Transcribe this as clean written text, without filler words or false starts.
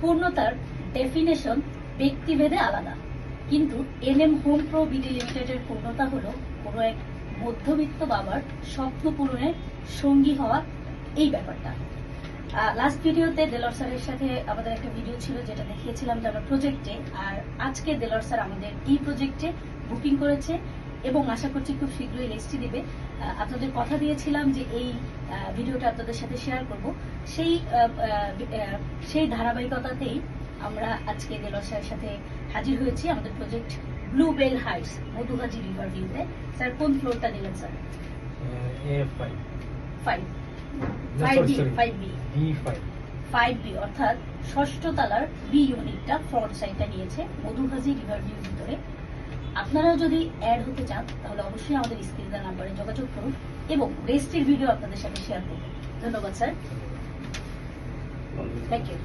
পূর্ণতার ডেফিনেশন ব্যক্তিভেদে আলাদা, কিন্তু এনএম হোম প্রো বিডি লিমিটেডের পূর্ণতা হলো কোনো এক মধ্যবিত্ত বাবার স্বপ্ন পূরণের সঙ্গী হওয়া, এই ব্যাপারটা। লাস্ট ভিডিওতে দেলোয়ার স্যারের সাথে আমাদের একটা ভিডিও ছিল যেটা দেখিয়েছিলাম যে আমরা প্রজেক্টে, আর আজকে দেলোয়ার স্যার আমাদের এই প্রজেক্টে বুকিং করেছে এবং আশা করছি খুব শীঘ্রই রেজিস্ট্রি দিবে। আপনাদের কথা দিয়েছিলাম যে এই ভিডিওটা আপনাদের সাথে শেয়ার করব, সেই ধারাবাহিকতাতেই আমরা আজকে দেলোয়ার স্যারের সাথে হাজির হয়েছি আমাদের project blue bell heights Madhuhaji river ভিউতে। স্যার কোন ফ্লোরটা দিলেন স্যার? ফাইভ বি অর্থাৎ ষষ্ঠ তলার বি ইউনিটটা ফ্রন্ট সাইডটা নিয়েছে মধুহাজি রিভার ভিউর ভিতরে। আপনারাও যদি অ্যাড হতে চান তাহলে অবশ্যই আমাদের স্ক্রিনে নাম্বারে যোগাযোগ করুন এবং রেজিস্ট্রির ভিডিও আপনাদের সাথে শেয়ার করুন। ধন্যবাদ স্যার, থ্যাংক ইউ।